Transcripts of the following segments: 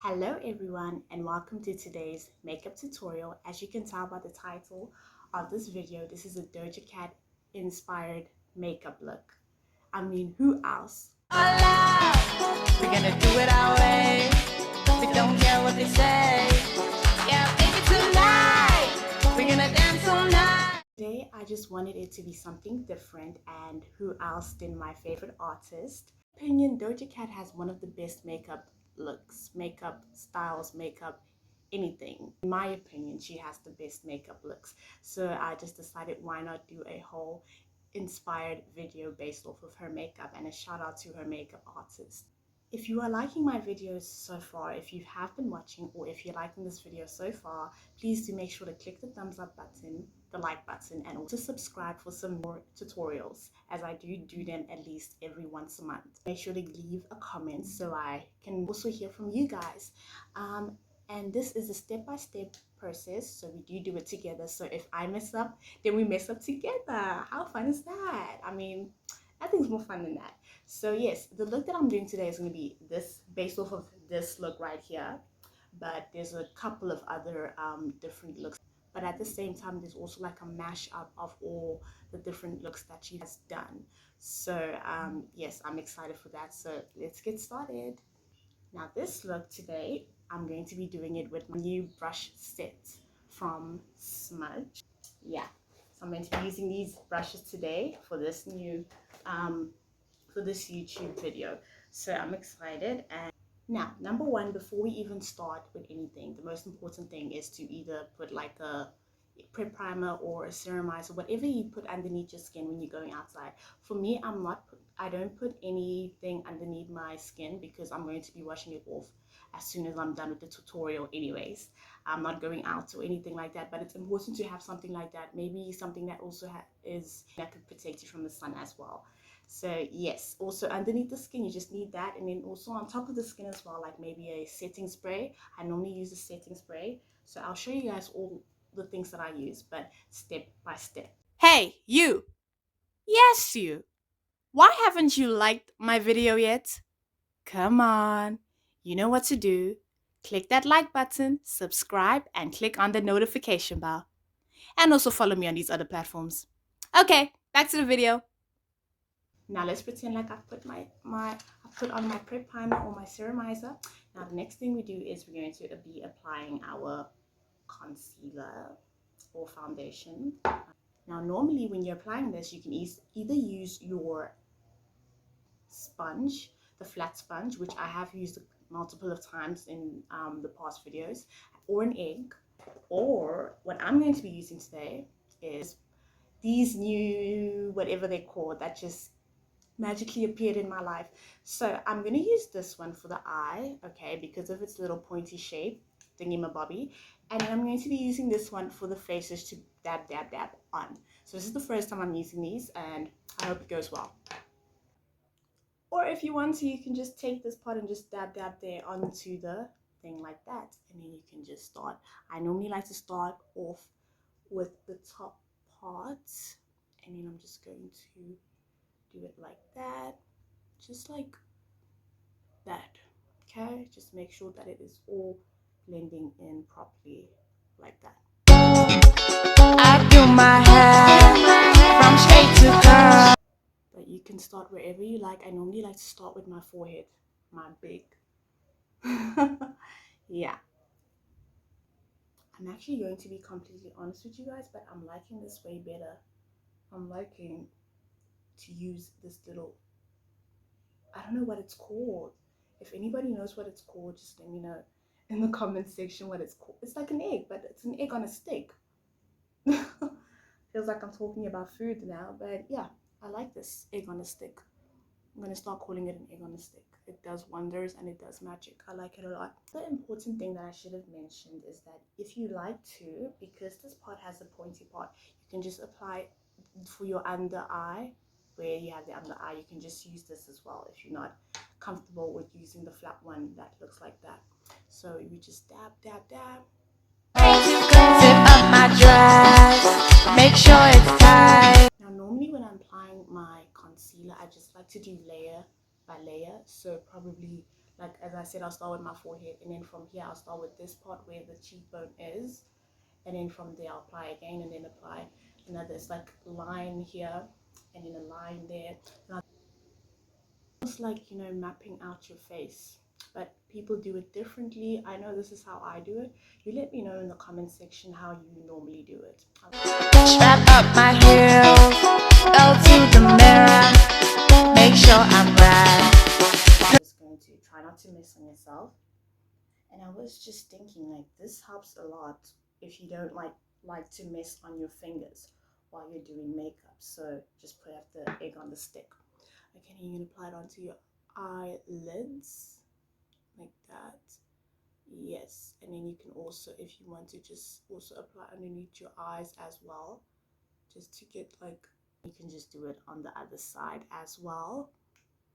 Hello everyone and welcome to today's makeup tutorial. As you can tell by the title of this video, this is a Doja Cat inspired makeup look. I mean, who else? We're gonna do it our way. We don't care what they say. Yeah, baby, tonight we're gonna dance all night. Today I just wanted it to be something different, and who else than my favorite artist. In my opinion, Doja Cat has one of the best makeup looks, makeup styles, makeup anything. In my opinion, she has the best makeup looks. So I just decided, why not do a whole inspired video based off of her makeup, and a shout out to her makeup artist. If you are liking my videos so far, if you have been watching, or if you're liking this video so far, please do make sure to click the thumbs up button, the like button, and also subscribe for some more tutorials, as I do them at least every once a month. Make sure to leave a comment so I can also hear from you guys. And this is a step-by-step process, so we do it together. So if I mess up, then we mess up together. How fun is that? I mean, nothing's more fun than that. So yes, the look that I'm doing today is going to be this, based off of this look right here, but there's a couple of other different looks. But at the same time, there's also like a mashup of all the different looks that she has done. So yes, I'm excited for that. So let's get started. Now this look today, I'm going to be doing it with my new brush set from Smudge. Yeah, so I'm going to be using these brushes today for this new for this YouTube video. So I'm excited. And now, number one, before we even start with anything, the most important thing is to either put like a prep primer or a serumizer, whatever you put underneath your skin when you're going outside. For me, I don't put anything underneath my skin because I'm going to be washing it off as soon as I'm done with the tutorial anyways. I'm not going out or anything like that, but it's important to have something like that, maybe something that also that could protect you from the sun as well. So yes, also underneath the skin you just need that, and then also on top of the skin as well, like maybe a setting spray. I normally use a setting spray, so I'll show you guys all the things that I use, but step by step. Hey, you! Yes, you! Why haven't you liked my video yet? Come on, you know what to do. Click that like button, subscribe, and click on the notification bell. And also follow me on these other platforms. Okay, back to the video. Now let's pretend like I've put I put on my prep primer or my serumizer. Now the next thing we do is we're going to be applying our concealer or foundation. Now normally when you're applying this, you can either use your sponge, the flat sponge, which I have used multiple of times in the past videos, or an egg. Or what I'm going to be using today is these new, whatever they're called, that just magically appeared in my life. So I'm going to use this one for the eye, okay, because of its little pointy shape, thingy-mabobby. And then I'm going to be using this one for the faces to dab, dab, dab on. So this is the first time I'm using these, and I hope it goes well. Or if you want to, you can just take this part and just dab, dab there onto the thing like that. And then you can just start. I normally like to start off with the top part, and then I'm just going to do it like that, just like that. Okay, just make sure that it is all blending in properly like that. I do my hair from straight to curl. But you can start wherever you like. I normally like to start with my forehead, my big yeah. I'm actually going to be completely honest with you guys, but I'm liking this way better. I'm liking to use this little, I don't know what it's called. If anybody knows what it's called, just let me know in the comment section what it's called. It's like an egg, but it's an egg on a stick. Feels like I'm talking about food now, but yeah, I like this egg on a stick. I'm gonna start calling it an egg on a stick. It does wonders and it does magic. I like it a lot. The important thing that I should have mentioned is that if you like to, because this part has a pointy part, you can just apply for your under eye. Where you have the under eye, you can just use this as well if you're not comfortable with using the flat one that looks like that. So you just dab, dab, dab. Zip up my dress, make sure it's tight. Now normally when I'm applying my concealer, I just like to do layer by layer. So probably Like as I said, I'll start with my forehead, and then from here I'll start with this part where the cheekbone is, and then from there I'll apply again, and then apply another. It's like line here, and then a line there. And almost like, you know, mapping out your face, but people do it differently. I know this is how I do it. You let me know in the comment section how you normally do it. Strap up my heels, go to the mirror, make sure I'm right. I'm just going to try not to mess on yourself. And I was just thinking, like, this helps a lot if you don't like to mess on your fingers while you're doing makeup. So just put up the egg on the stick. Okay, you're gonna apply it onto your eyelids like that. Yes, and then you can also, if you want to, just also apply underneath your eyes as well, just to get like, you can just do it on the other side as well.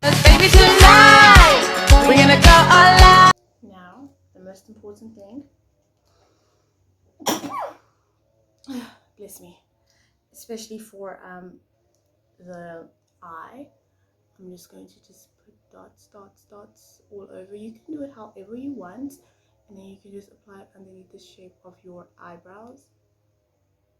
Baby, tonight we're gonna go all out. Now the most important thing, bless me, especially for the eye, I'm just going to just put dots, dots, dots all over. You can do it however you want, and then you can just apply it underneath the shape of your eyebrows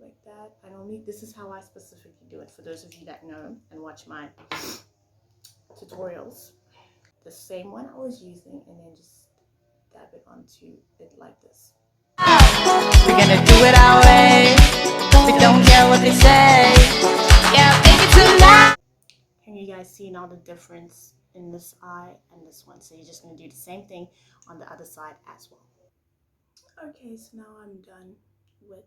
like that. I normally, this is how I specifically do it, for those of you that know and watch my tutorials. The same one I was using, and then just dab it onto it like this. We're gonna do it our way. We don't care what they say. Yeah, baby, tonight. Can you guys see now the difference in this eye and this one? So you're just going to do the same thing on the other side as well. Okay, so now I'm done with.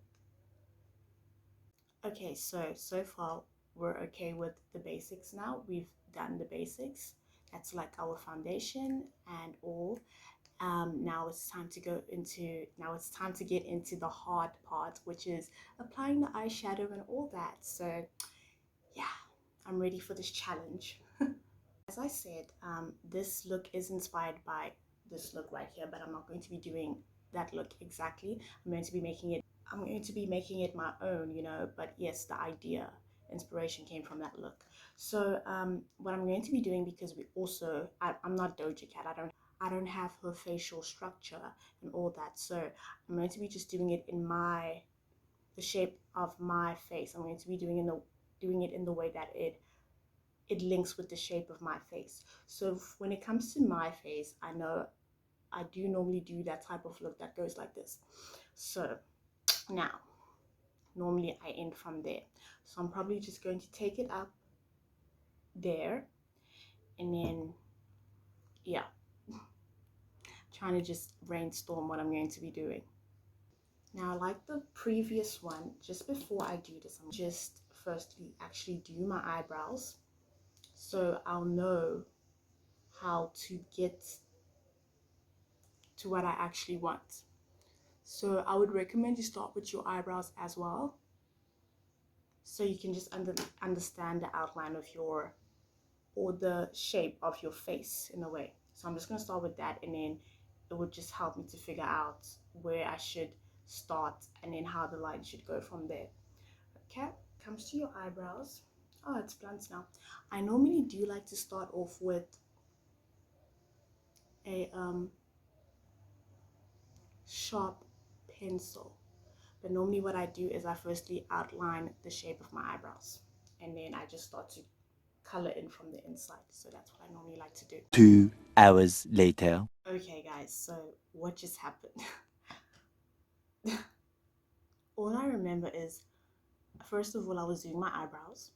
Okay, so far we're okay with the basics now. We've done the basics. That's like our foundation and all. Now it's time to get into the hard part, which is applying the eyeshadow and all that. So yeah, I'm ready for this challenge. As I said, this look is inspired by this look right here, but I'm not going to be doing that look exactly. I'm going to be making it my own, you know, but yes, the idea, inspiration came from that look. So what I'm going to be doing, because I'm not Doja Cat, I don't have her facial structure and all that, so I'm going to be just doing it in the shape of my face. I'm going to be doing it in the way that it links with the shape of my face. So when it comes to my face, I know I do normally do that type of look that goes like this. So now, normally I end from there. So I'm probably just going to take it up there, and then, yeah, trying to just brainstorm what I'm going to be doing. Now, like the previous one, just before I do this, I'm just firstly actually do my eyebrows, so I'll know how to get to what I actually want. So I would recommend you start with your eyebrows as well, so you can just understand the outline of or the shape of your face in a way. So I'm just going to start with that, and then it would just help me to figure out where I should start and then how the line should go from there. Okay, comes to your eyebrows. Oh, it's blunt now. I normally do like to start off with a sharp pencil, but normally what I do is I firstly outline the shape of my eyebrows, and then I just start to color in from the inside. So that's what I normally like to do. 2 hours later. Okay guys, so what just happened? All I remember is, first of all, I was doing my eyebrows,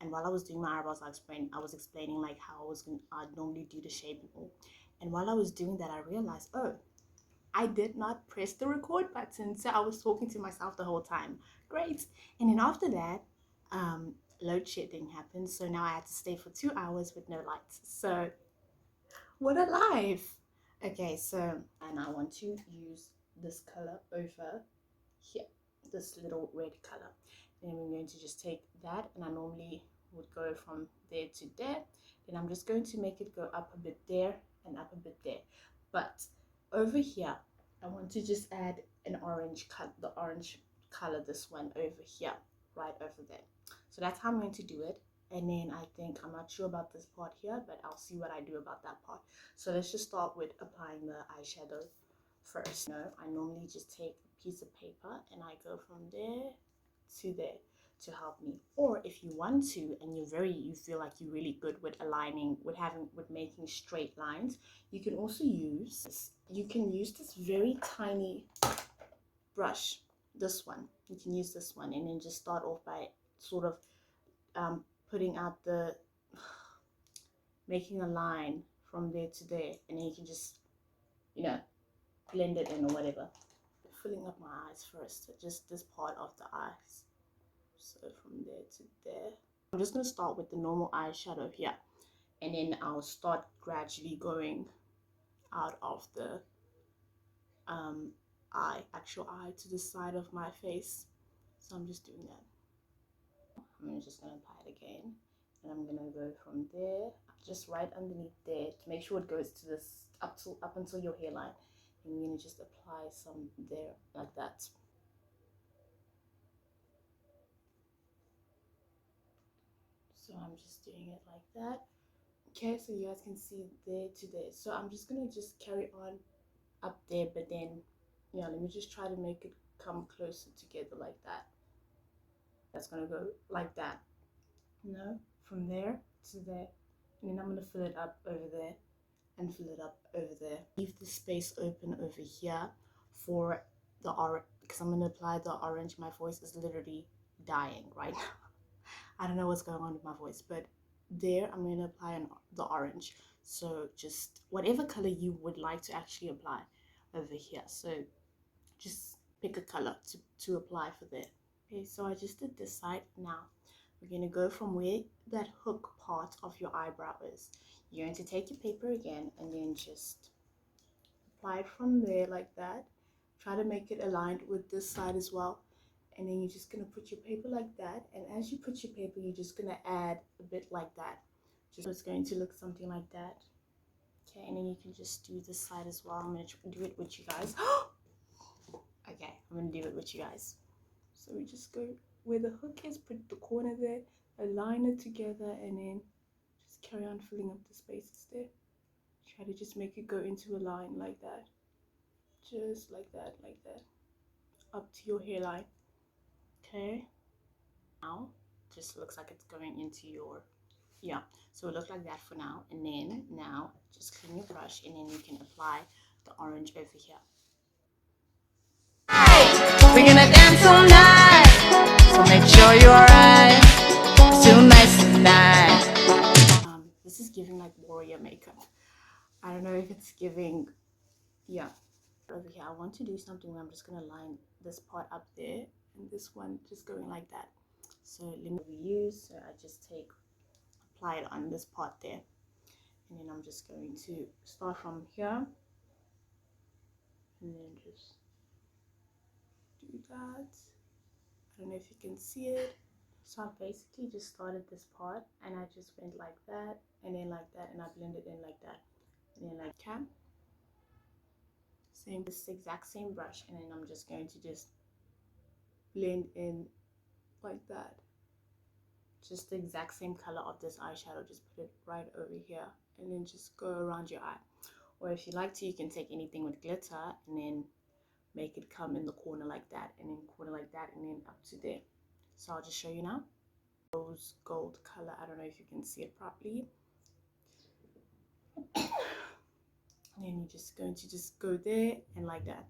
and while I was doing my eyebrows, I was explaining like how I'd normally do the shape and all. And while I was doing that, I realized, oh, I did not press the record button, so I was talking to myself the whole time. Great. And then after that, load shedding happened, so now I had to stay for 2 hours with no lights. So what a life. Okay, so, and I want to use this color over here, this little red color. Then we're going to just take that, and I normally would go from there to there. Then I'm just going to make it go up a bit there and up a bit there. But over here, I want to just add an orange color, the orange color, this one over here, right over there. So that's how I'm going to do it. And then I think, I'm not sure about this part here, but I'll see what I do about that part. So let's just start with applying the eyeshadow first. You know, I normally just take a piece of paper and I go from there to there to help me. Or if you want to and you feel like you're really good with aligning, with making straight lines, you can also use this. You can use this very tiny brush, this one. You can use this one and then just start off by sort of putting out the making a line from there to there, and then you can just, you know, blend it in or whatever. Filling up my eyes first, just this part of the eyes. So from there to there. I'm just going to start with the normal eyeshadow here, and then I'll start gradually going out of the actual eye to the side of my face. So I'm just doing that. I'm just going to apply it again, and I'm going to go from there, just right underneath there, to make sure it goes to this up until your hairline. And you're going to just apply some there like that. So I'm just doing it like that. Okay, so you guys can see there to there. So I'm just going to just carry on up there, but then, yeah, let me just try to make it come closer together like that. That's going to go like that, you know, from there to there. And then I'm going to fill it up over there and fill it up over there. Leave the space open over here for the orange, because I'm going to apply the orange. My voice is literally dying right now. I don't know what's going on with my voice, but there I'm going to apply the orange. So just whatever color you would like to actually apply over here. So just pick a color to apply for there. Okay, so I just did this side. Now we're going to go from where that hook part of your eyebrow is. You're going to take your paper again and then just apply it from there like that. Try to make it aligned with this side as well. And then you're just going to put your paper like that. And as you put your paper, you're just going to add a bit like that. Just so it's going to look something like that. Okay, and then you can just do this side as well. I'm going to do it with you guys. Okay, I'm going to do it with you guys. So we just go where the hook is, put the corner there, align it together, and then just carry on filling up the spaces there. Try to just make it go into a line like that. Just like that, up to your hairline. Okay, now just looks like it's going into your, yeah, so it looks like that for now. And then now just clean your brush, and then you can apply the orange over here. We're gonna dance all night, so make sure you're alright. Tonight's the night. This is giving like warrior makeup. I don't know if it's giving, yeah. Over here, I want to do something where I'm just gonna line this part up there, and this one just going like that. So let me reuse. So I just apply it on this part there, and then I'm just going to start from here, and then just do that. I don't know if you can see it. So I basically just started this part, and I just went like that, and then like that, and I blended in like that, and then like that. Same, this exact same brush, and then I'm just going to just blend in like that. Just the exact same color of this eyeshadow, just put it right over here, and then just go around your eye. Or if you like to, you can take anything with glitter and then make it come in the corner like that, and then corner like that, and then up to there. So I'll just show you now. Rose gold color, I don't know if you can see it properly. And then you're just going to just go there and like that.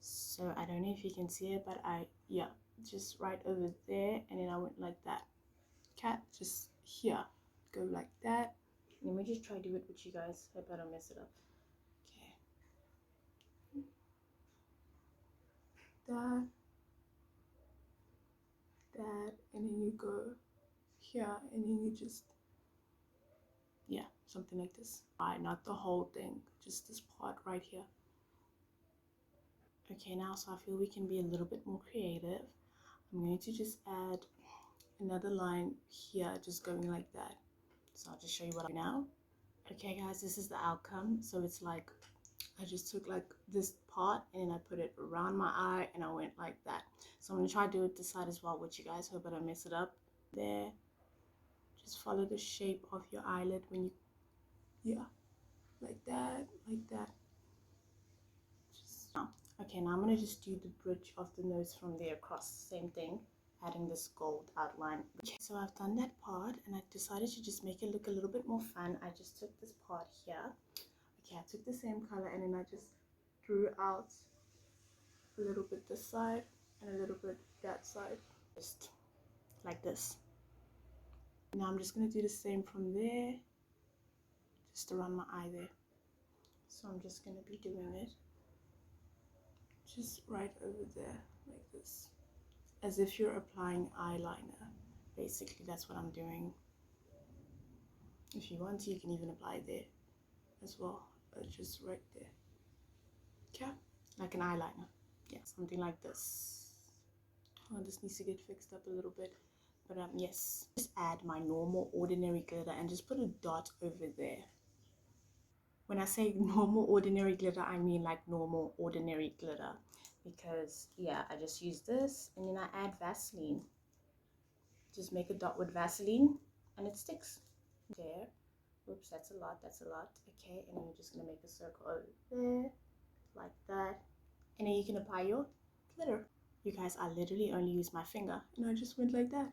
So I don't know if you can see it, but yeah, just right over there, and then I went like that. Cat, just here, go like that. Let me just try to do it with you guys. Hope I don't mess it up. Okay, that, and then you go here, and then you just, yeah, something like this. Not the whole thing, just this part right here. Okay, now so I feel we can be a little bit more creative. I'm going to just add another line here, just going like that. So I'll just show you what I do now. Okay guys, this is the outcome. So it's like I just took like this part, and then I put it around my eye, and I went like that. So I'm gonna try to do it this side as well with you guys. Hope I don't mess it up. There, Just follow the shape of your eyelid when you, yeah, like that, like that. Okay, now I'm going to just do the bridge of the nose from there across. Same thing, adding this gold outline. Okay, so I've done that part and I decided to just make it look a little bit more fun. I just took this part here. Okay, I took the same color and then I just drew out a little bit this side and a little bit that side. Just like this. Now I'm just going to do the same from there, just around my eye there. So I'm just going to be doing it just right over there like this, as if you're applying eyeliner. Basically that's what I'm doing. If you want to, you can even apply there as well, just right there. Okay, like an eyeliner. Yeah, something like this. Oh, this needs to get fixed up a little bit, but yes, just add my normal ordinary glitter and just put a dot over there. When I say normal ordinary glitter, I mean like normal ordinary glitter, because yeah, I just use this and then I add Vaseline. Just make a dot with Vaseline and it sticks. There. Oops, that's a lot, that's a lot. Okay, and then you're just gonna make a circle over there, like that. And then you can apply your glitter. You guys, I literally only use my finger and I just went like that.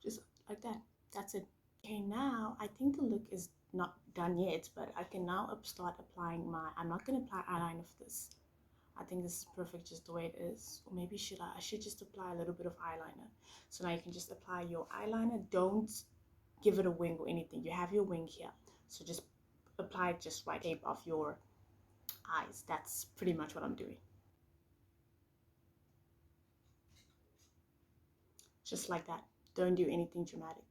Just like that. That's it. Okay, now I think the look is not done yet, but I can now start applying my, I'm not going to apply eyeliner for this. I think this is perfect just the way it is. Or maybe I should just apply a little bit of eyeliner. So now you can just apply your eyeliner. Don't give it a wing or anything. You have your wing here. So just apply it just right shape of your eyes. That's pretty much what I'm doing. Just like that. Don't do anything dramatic.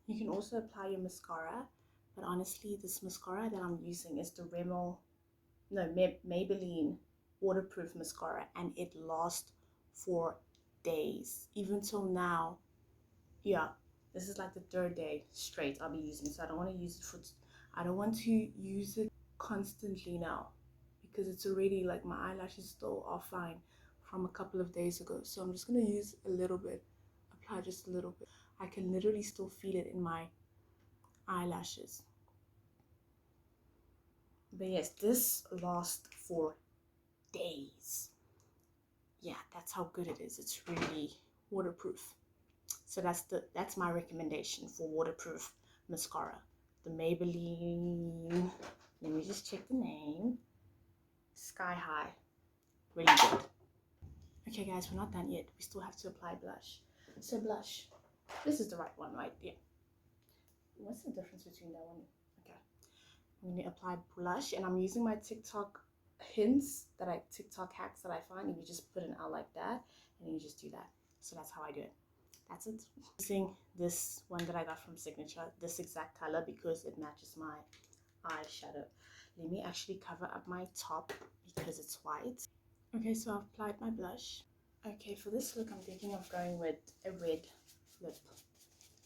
You can also apply your mascara, but honestly, this mascara that I'm using is the Maybelline waterproof mascara, and it lasts for days. Even till now, yeah, this is like the third day straight I'll be using. So I don't want to use it I don't want to use it constantly now, because it's already like my eyelashes still are fine from a couple of days ago. So I'm just gonna use a little bit, apply just a little bit. I can literally still feel it in my eyelashes. But yes, this lasts for days. Yeah, that's how good it is. It's really waterproof. So that's my recommendation for waterproof mascara. The Maybelline, let me just check the name. Sky High. Really good. Okay guys, we're not done yet. We still have to apply blush. So blush. This is the right one, right? Yeah. What's the difference between that one? Okay. I'm going to apply blush, and I'm using my TikTok TikTok hacks that I find. And you just put an out like that, and then you just do that. So that's how I do it. That's it. Using this one that I got from Signature, this exact color, because it matches my eyeshadow. Let me actually cover up my top because it's white. Okay, so I've applied my blush. Okay, for this look, I'm thinking of going with a red lip.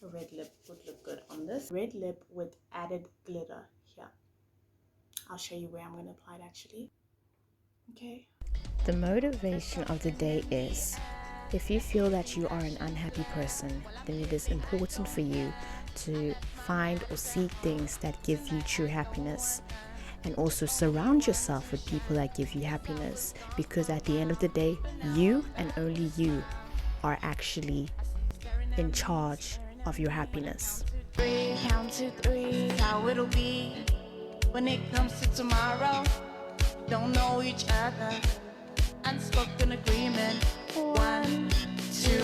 A red lip would look good on this. Red lip with added glitter here. I'll show you where I'm going to apply it actually. Okay. The motivation of the day is, if you feel that you are an unhappy person, then it is important for you to find or seek things that give you true happiness. And also surround yourself with people that give you happiness, because at the end of the day, you and only you are actually in charge of your happiness. Count to three, how it'll be when it comes to tomorrow. Don't know each other, unspoken agreement. 1, 2